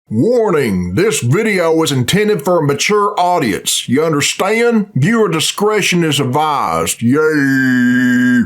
Warning, this video is intended for a mature audience. You understand? Viewer discretion is advised. Yay!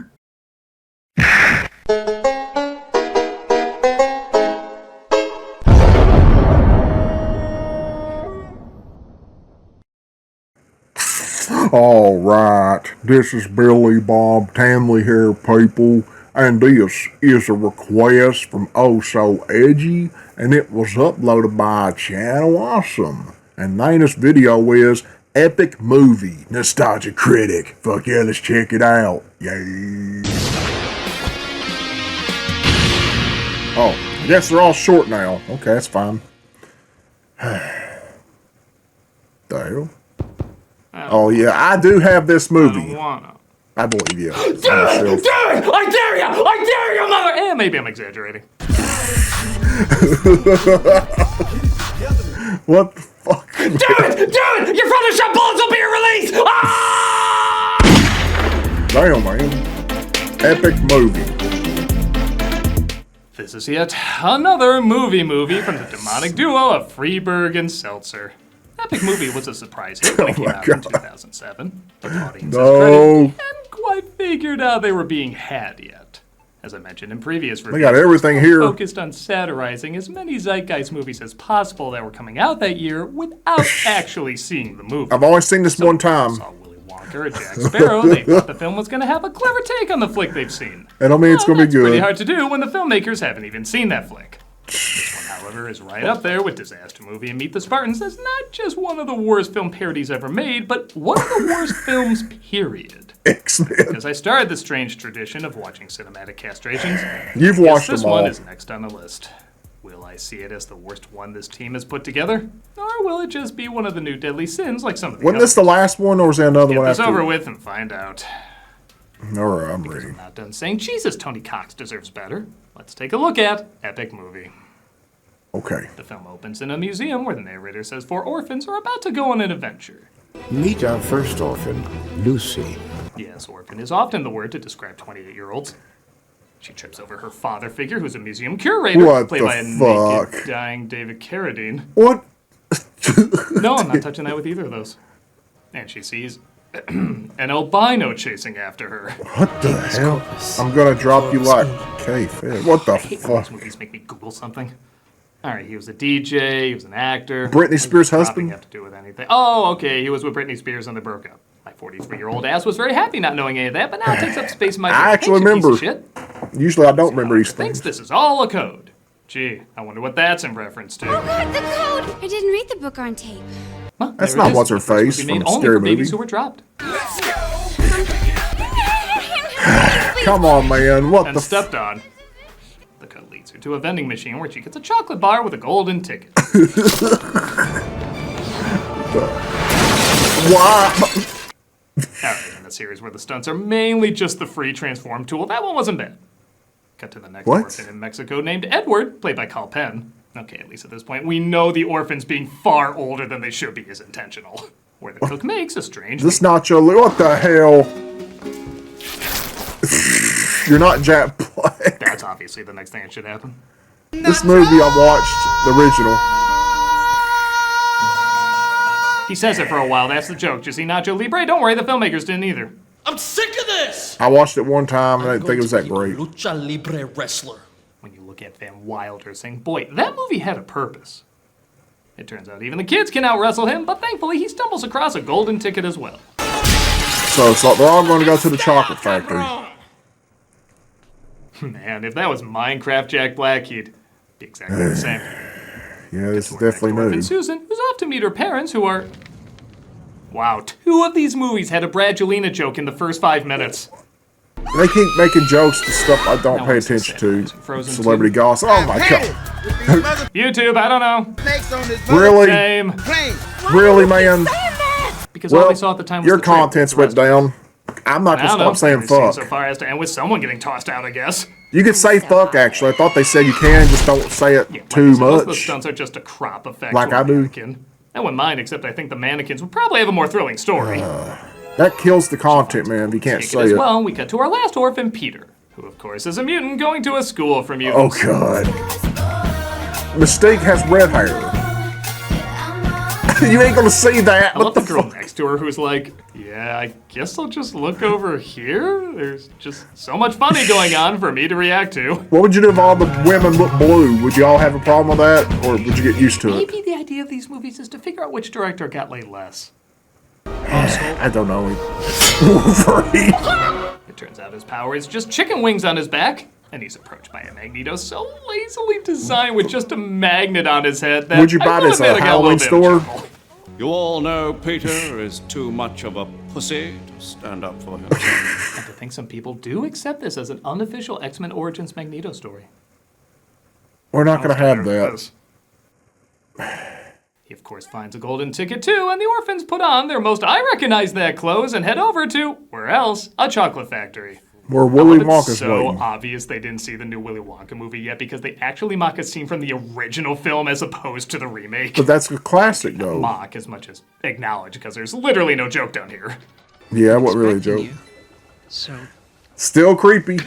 Alright, this is Billy Bob Tamley here, people, and this is a request from Oh So Edgy, and it was uploaded by Channel Awesome. And the name of this video is Epic Movie Nostalgia Critic. Fuck yeah, let's check it out. Yay! Oh, I guess they're all short now. Okay, that's fine. The hell? Oh yeah, I do have this movie. I believe you. Do it! I dare you! I dare you, mother! Eh, maybe I'm exaggerating. What the fuck? Do it! Do it! Your Photoshop bullets will be your release! Ah! Damn, man. Epic movie. This is yet another movie from the demonic duo of Freeberg and Seltzer. Epic Movie was a surprise hit when it came out in 2007. The audience hadn't quite figured out they were being had yet. As I mentioned in previous reviews, they got everything here. Focused on satirizing as many zeitgeist movies as possible that were coming out that year without actually seeing the movie. I've only seen this one time. Saw Willy Wonka or Jack Sparrow. They thought the film was going to have a clever take on the flick they've seen. I don't mean it's going to be good. It's pretty hard to do when the filmmakers haven't even seen that flick. This one, however, is right up there with Disaster Movie and Meet the Spartans as not just one of the worst film parodies ever made, but one of the worst films, period. Excellent. Because I started the strange tradition of watching cinematic castrations. You've watched them all. This one is next on the list. Will I see it as the worst one this team has put together? Or will it just be one of the new deadly sins like some of the Wasn't this the last one, or was there another one after? Get this over with and find out. All right, I'm ready. I'm not done saying Jesus, Tony Cox deserves better. Let's take a look at Epic Movie. Okay. The film opens in a museum where the narrator says 4 orphans are about to go on an adventure. Meet our first orphan, Lucy. Yes, orphan is often the word to describe 28-year-olds. She trips over her father figure, who's a museum curator, played by a naked, dying David Carradine. What? No, I'm not touching that with either of those. And she sees an albino chasing after her. What the hell? I'm gonna drop you like K-Fed. What the fuck? These movies make me Google something. All right, he was a DJ, he was an actor. Britney Spears' husband? Have to do with anything. Oh, okay, he was with Britney Spears and they broke up. My 43-year-old ass was very happy not knowing any of that, but now it takes up space in my brain. I actually remember. Shit. Usually I don't remember these Thinks things. this is all a code. Gee, I wonder what that's in reference to. Oh, look, the code! I didn't read the book on tape. Well, That's not what's her face from Scary Movie. Babies who were dropped. Come on, man. What And the stepped on. The code leads her to a vending machine where she gets a chocolate bar with a golden ticket. Why? Alright, in the series where the stunts are mainly just the free transform tool, that one wasn't bad. Cut to the next orphan in Mexico named Edward, played by Carl Penn. Okay, at least at this point, we know the orphans being far older than they should be is intentional. Where the cook makes a strange... This nacho... What the hell? You're not Jack Black. That's obviously the next thing that should happen. This movie I watched, the original. He says it for a while, that's the joke. You see Nacho Libre? Don't worry, the filmmakers didn't either. I'm sick of this! I watched it one time and I didn't think it was that great. Lucha Libre wrestler. When you look at Van Wilder saying, boy, that movie had a purpose. It turns out even the kids can out-wrestle him, but thankfully he stumbles across a golden ticket as well. So they're all going to go to the chocolate factory. Man, if that was Minecraft Jack Black, he'd be exactly the same. Yeah, this is definitely new. And Susan, who's off to meet her parents, who are... Wow, 2 of these movies had a Bradgelina joke in the first 5 minutes. They keep making jokes to stuff I don't pay attention to. Celebrity gossip. Oh my god. YouTube, I don't know. Really? Same. Really, man? Because all they saw at the time was your the trailer. contents went down. I'm not gonna stop saying fuck. So far as to end with someone getting tossed out, I guess. You could say fuck, actually. I thought they said you can, just don't say it too Most of the much. stunts are just a crop effect. Like I do. Mannequin. I wouldn't mind, except I think the mannequins would probably have a more thrilling story. That kills the content, man, if you can't say it. Well, we cut to our last orphan, Peter, who of course is a mutant going to a school for mutants. Oh god. Mystique has red hair. You ain't gonna see that. I love the girl next to her who's like, yeah, I guess I'll just look over here. There's just so much funny going on for me to react to. What would you do if all the women look blue? Would you all have a problem with that? Or would you get used to it? Maybe the idea of these movies is to figure out which director got laid less. I don't know. It turns out his power is just chicken wings on his back, and he's approached by a Magneto so lazily designed with just a magnet on his head that Would you buy this at a Halloween store? You all know Peter is too much of a pussy to stand up for himself. And to think some people do accept this as an unofficial X-Men Origins Magneto story. We're not gonna have that. He, of course, finds a golden ticket, too, and the orphans put on their most I recognize that clothes and head over to, where else? A chocolate factory. Where Willy It's Wonka's so waiting. obvious they didn't see the new Willy Wonka movie yet because they actually mock a scene from the original film as opposed to the remake. But that's a classic, though. Mock as much as acknowledge because there's literally no joke down here. Yeah, what really a joke? So Still creepy.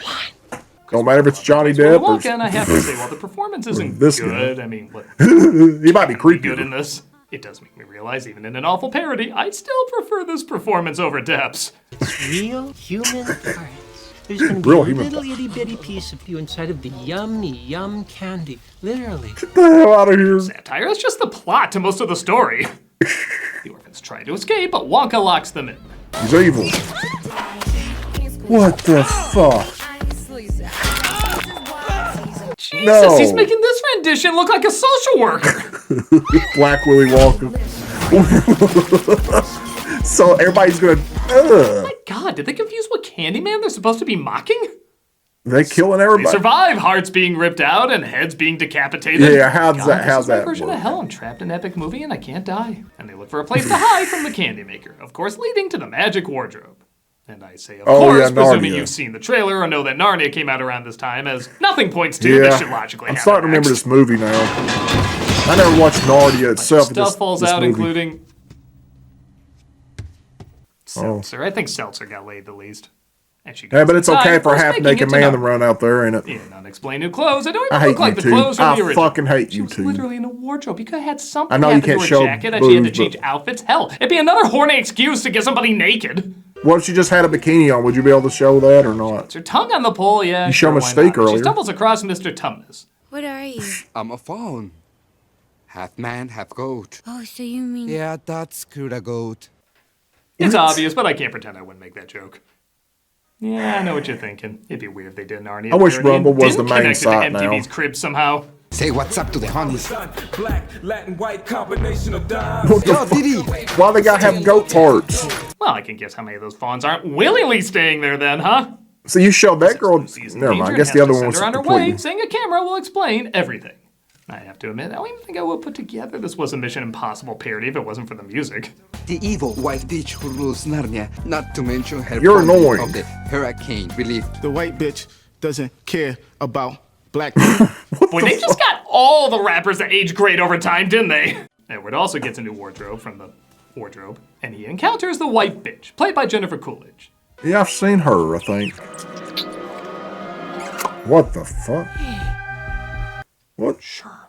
Don't matter if it's Johnny Willy Depp or Wonka, and I have to say, while the performance isn't this good, I mean, what he might be creepy. good in this? It does make me realize, even in an awful parody, I'd still prefer this performance over Depp's. Real human parts. There's going to be Real a human little itty bitty piece of you inside of the yummy yum candy. Literally. Get the hell out of here. Satire is just the plot to most of the story. The orphans try to escape, but Wonka locks them in. He's evil. What the fuck? Jesus, No. he's making this rendition look like a social worker. Black Willy Wonka. So everybody's gonna. God, did they confuse what Candyman they're supposed to be mocking? They killing They everybody. survive, hearts being ripped out and heads being decapitated. Yeah, how's God, that? How's this is my that version work? of hell. I'm trapped in an epic movie and I can't die. And they look for a place to hide from the candy maker, of course, leading to the magic wardrobe. And I say, of course, yeah, presuming Narnia. you've seen the trailer or know that Narnia came out around this time, as nothing points to this should logically I'm happen starting to remember next. this movie now. I never watched Narnia itself. Stuff just falls this out, movie. including Seltzer. I think Seltzer got laid the least. And she Yeah, goes but it's inside, okay of for a course, half-naked making it to man to Narnia. run out there, ain't it? In unexplained new clothes, I don't I even hate look like you the two. clothes from I the original. fucking hate She you was two. literally in a wardrobe. You could have had something I know you happen can't to her show jacket and she had to boobs, change but- outfits. Hell, it'd be another horny excuse to get somebody naked. What if she just had a bikini on? Would you be able to show that or not? It's her tongue on the pole, yeah. You show sure, why Mystique not? She earlier. stumbles across Mr. Tumnus. What are you? I'm a fawn. Half man, half goat. Oh, so you mean... Yeah, that's good a goat. It's obvious, but I can't pretend I wouldn't make that joke. Yeah, I know what you're thinking. It'd be weird if they did an Narnia I wish parody and Rumble was didn't the main connect it to site now. MTV's crib somehow. Say what's up to the honeys. Black, Latin, white combination of dimes. What the Yo, Diddy! Why they gotta have goat parts? Well, I can guess how many of those fawns aren't willingly staying there then, huh? So you showed that girl. Lucy's in Never danger mind. I and guess has the to other one send was her on her way, completely. saying a camera will explain everything. I have to admit, I don't even think I would put together this was a Mission Impossible parody if it wasn't for the music. The evil white bitch who rules Narnia, not to mention her You're bombing annoying. of the hurricane relief. The white bitch doesn't care about black people. Boy, they just got all the rappers that age great over time, didn't they? Edward also gets a new wardrobe from the wardrobe, and he encounters the white bitch, played by Jennifer Coolidge. Yeah, I've seen her. I think. What the fuck? What? Sure.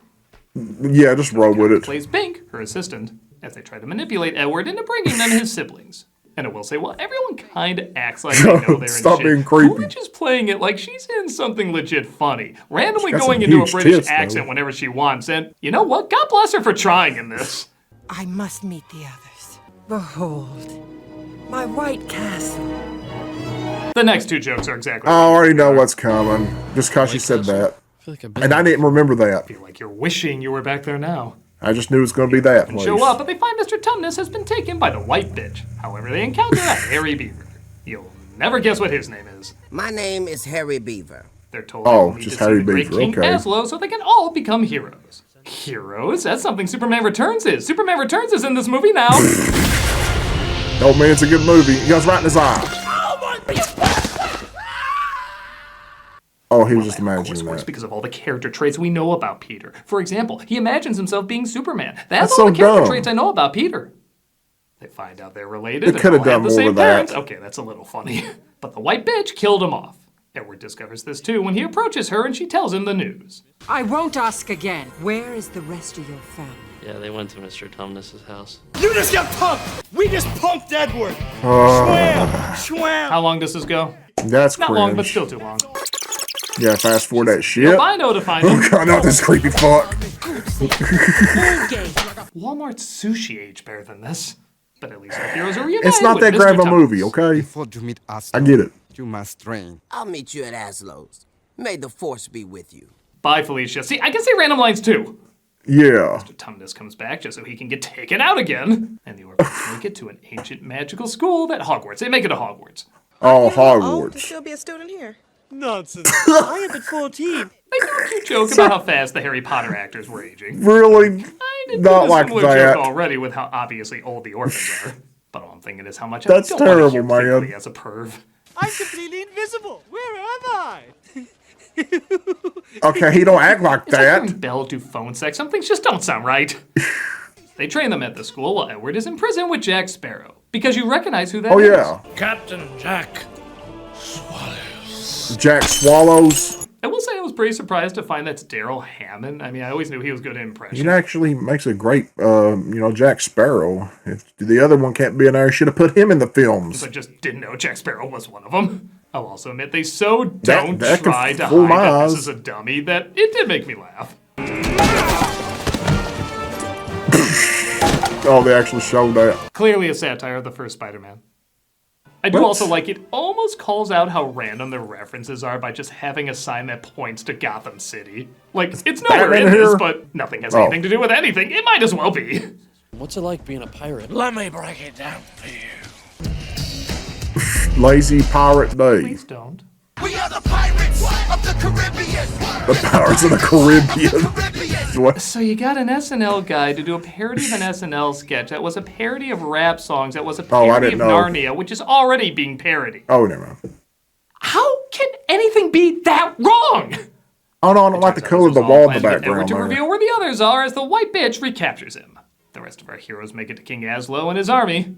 Yeah, just roll with it. Plays Bink, her assistant, as they try to manipulate Edward into bringing them his siblings. And I will say, well, everyone kind of acts like they know they're Stop in shit. being creepy. Coolidge is playing it like she's in something legit funny, randomly She's got going some into a huge British tits, though. accent whenever she wants. And you know what? God bless her for trying in this. I must meet the others. Behold, my white castle. The next two jokes are exactly I already know what's coming. Just cause she said that. I feel like I've been And I didn't remember that. feel like you're wishing you were back there now. I just knew it was going to be that place. Show up, but they find Mr. Tumnus has been taken by the white bitch. However, they encounter a hairy beaver. You'll never guess what his name is. My name is Harry Beaver. They're told Oh, they need just to see Harry the great Beaver, King okay. Aslo so they can all become heroes. Heroes? That's something Superman Returns is. Superman Returns is in this movie now. Oh man, it's a good movie. He goes right in his eye. Oh, he was just Of course, imagining works that. because of all the character traits we know about Peter. For example, he imagines himself being Superman. That's That's all so the character dumb. traits I know about Peter. They find out they're related. They and coulda all have done the more same with that. parents. Okay, that's a little funny. But the white bitch killed him off. Edward discovers this too when he approaches her and she tells him the news. I won't ask again. Where is the rest of your family? Yeah, they went to Mr. Tumnus's house. You just got punked! We just punked Edward! Schwam! Schwam! How long does this go? That's Not cringe. long, but still too long. Yeah, fast forward that shit. Albino to find him. Oh god, not this creepy fuck. Walmart's sushi aged better than this. But at least our heroes are reunited It's not with that Mr. great of a Tumnus. movie, okay? Before you meet us, I get it. you must train. I'll meet you at Aslow's. May the force be with you. Bye, Felicia. See, I can say random lines too. Yeah. Mr. Tumnus comes back just so he can get taken out again. And the orphans make it to an ancient magical school at Hogwarts. They make it to Hogwarts. Oh, To Hogwarts. still be a student here. Nonsense. I am at 14. They do a cute joke about how fast the Harry Potter actors were aging. Really? I did Not do a like similar that. joke already with how obviously old the orphans are. But all I'm thinking is how much That's I don't want to hear terrible, man. quickly as a perv. I'm completely invisible. Where am I? Okay, he don't act like It's like hearing that. Belle do phone sex. Some things just don't sound right. They train them at the school while Edward is in prison with Jack Sparrow. Because you recognize who that Oh is. yeah. Captain Jack. Jack Swallows. I will say I was pretty surprised to find that's Daryl Hammond. I mean, I always knew he was good at impressions. He actually makes a great, Jack Sparrow. If the other one can't be in there, should have put him in the films. I just didn't know Jack Sparrow was one of them. I'll also admit they so don't that can try to fool hide my that eyes. this is a dummy that it did make me laugh. Oh, they actually showed that. Clearly a satire of the first Spider-Man. I do What? also like it almost calls out how random the references are by just having a sign that points to Gotham City. Like, it's nowhere Batman in this, here? but nothing has Oh. anything to do with anything. It might as well be. What's it like being a pirate? Let me break it down for you. Lazy Pirate Day. Please don't. We are the pirates of the Caribbean. The Pirates of the Caribbean. What? So you got an SNL guy to do a parody of an SNL sketch that was a parody of rap songs that was a Oh, I parody didn't of know. Narnia, which is already being parodied. Oh, never mind. How can anything be that wrong? Oh no, I don't like the color of the wall in the background To there. reveal where the others are as the white bitch recaptures him. The rest of our heroes make it to King Aslo and his army.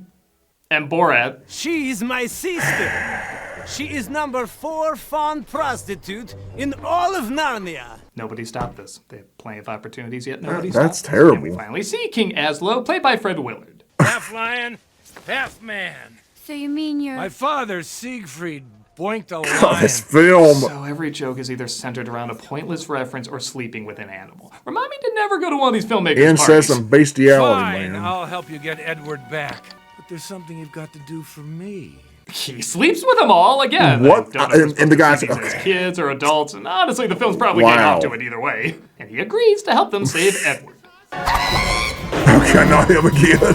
And Borat. She's my sister. She is number 4 fond prostitute in all of Narnia. Nobody stopped this. They had plenty of opportunities, yet nobody That's stopped. terrible. And we finally see King Aslo, played by Fred Willard. Half lion, half man. So you mean you're... My father, Siegfried, boinked a God, lion. this film. So every joke is either centered around a pointless reference or sleeping with an animal. Remind me to never go to one of these filmmakers' Incest parties. and bestiality, Fine, man. I'll help you get Edward back. But there's something you've got to do for me. He sleeps with them all again. What? I don't know if we're And the supposed guys- to see these as kids or adults, and honestly, the film's probably getting Wow. off to it either way. And he agrees to help them save Edward. Okay, not him again.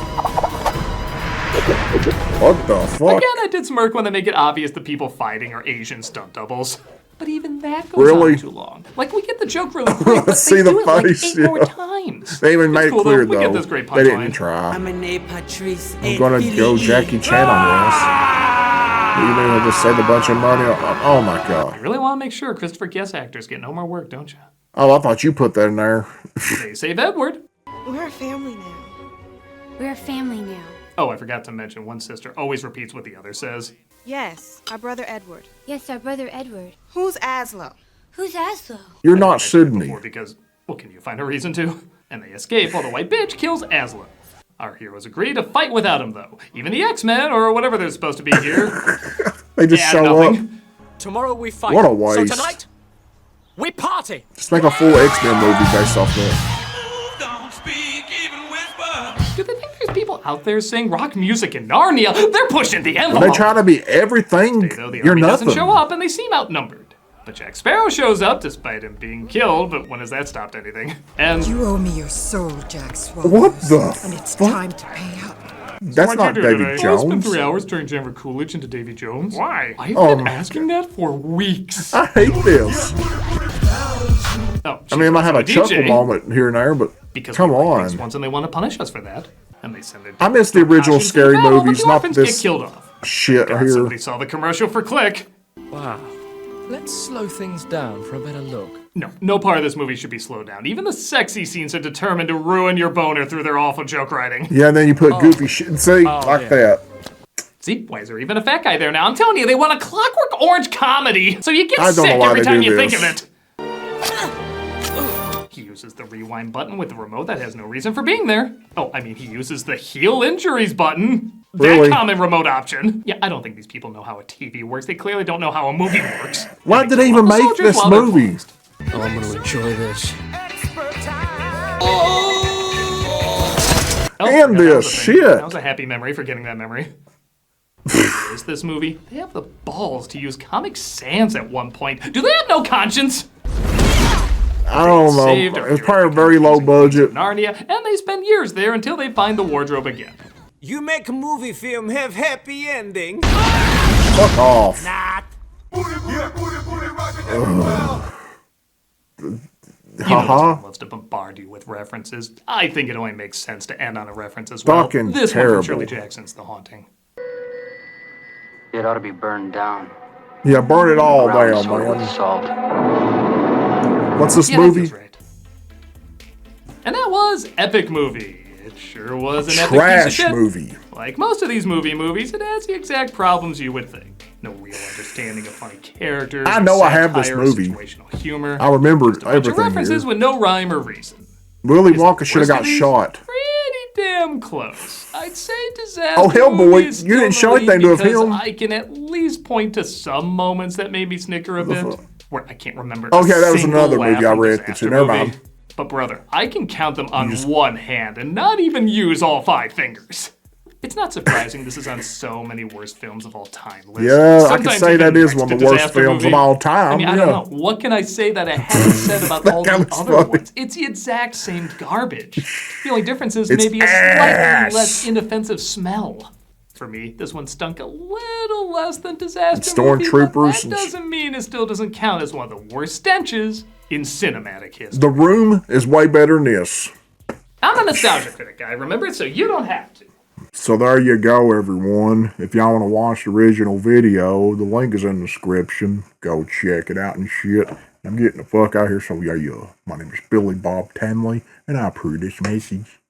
What the fuck? Again, I did smirk when they make it obvious the people fighting are Asian stunt doubles. But even that goes Really? on too long. Like, we get the joke really quick, but See they the do it like face, 8 more yeah. times. They even made It's it cool, clear, though. We get though. this great They didn't punchline. try. Amine Patrice. I'm gonna go Jackie Chan on this. Even though I just saved a bunch of money. Oh my god. You really want to make sure Christopher Guest actors get no more work, don't you? Oh, I thought you put that in there. They save Edward. We're a family now. We're a family now. Oh, I forgot to mention, one sister always repeats what the other says. Yes, our brother Edward. Yes, our brother Edward. Who's Aslo? Who's Aslo? You're not Sydney. Before because, well, can you find a reason to? And they escape while the white bitch kills Aslo. Our heroes agree to fight without him, though. Even the X-Men, or whatever they're supposed to be here. They just add show nothing. up. Tomorrow we fight. What a waste. So tonight, we party. Just make a full X-Men movie based off that. Do they think there's people out there saying rock music in Narnia? They're pushing the envelope. They try to be everything. Though the You're army nothing. doesn't show up, and they seem outnumbered. But Jack Sparrow shows up despite him being killed, but when has that stopped anything? And You owe me your soul, Jack Swallows. What the And it's fuck? time to pay up. That's what'd not you do Davy today? Well, I spent Jones. 3 hours turning Jennifer Coolidge into Davy Jones. Why? I've Oh been my asking that for weeks. I hate this. Oh, I mean, I might have a DJ. chuckle moment here and there, but Because come we like things on. once and they want to punish us for that. And they send their I miss the original concussions to scary battle, but movies, the not orphans this get killed off. shit God, here. somebody saw the commercial for Click. Wow. Let's slow things down for a better look. No part of this movie should be slowed down. Even the sexy scenes are determined to ruin your boner through their awful joke writing. Yeah, and then you put goofy shit. See, like yeah. that. See, why is there even a fat guy there now? I'm telling you, they want a Clockwork Orange comedy, so you get sick every time you think of it. He uses the rewind button with the remote that has no reason for being there. Oh, I mean, he uses the heal injuries button. Really? That common remote option. Yeah, I don't think these people know how a TV works. They clearly don't know how a movie works. Why did they even make this movie? Oh, I'm going to enjoy this. And this shit. That was a happy memory for getting that memory. Is this movie? They have the balls to use Comic Sans at one point. Do they have no conscience? I don't know. It's probably a very low budget. Narnia, and they spend years there until they find the wardrobe again. You make a movie film have happy ending. Fuck off. Not. Haha. Loves to bombard you with references. I think it only makes sense to end on a reference as well. Fucking this terrible. one from Shirley Jackson's The Haunting. It ought to be burned down. Yeah, burn it all down, With salt. What's this Yeah, movie? that feels right. And that was Epic Movie. It sure was an epic piece of Trash shit. movie. Like most of these movies, it has the exact problems you would think. No real understanding of funny characters. I know I have this satire, movie. Situational humor. I remember Just a bunch of everything references here. with no rhyme or reason. Willy Wonka should have worst got of these? shot. Pretty damn close. I'd say Disaster Oh, Hellboy, Movie is you didn't still show the lead anything to because him. I can at least point to some moments that made me snicker a bit. Where I can't remember. Okay, that was single another movie I laugh in read. Disaster Never Movie. mind. But brother, I can count them on one hand and not even use all 5 fingers. It's not surprising this is on so many worst films of all time lists. Yeah, I could Sometimes say even that is next one to of the worst Disaster films Movie. of all time. I mean, I yeah. don't know. What can I say that I haven't said about all That the was other funny. ones? It's the exact same garbage. The only difference is It's maybe a ass. slightly less inoffensive smell. For me, this one stunk a little less than Disaster Movie, but Stormtroopers that doesn't mean it still doesn't count as one of the worst stenches in cinematic history. The Room is way better than this. I'm a nostalgia critic guy, remember? So you don't have to. So there you go, everyone. If y'all want to watch the original video, the link is in the description. Go check it out and shit. I'm getting the fuck out of here, so yeah. My name is Billy Bob Tamley, and I approve this message.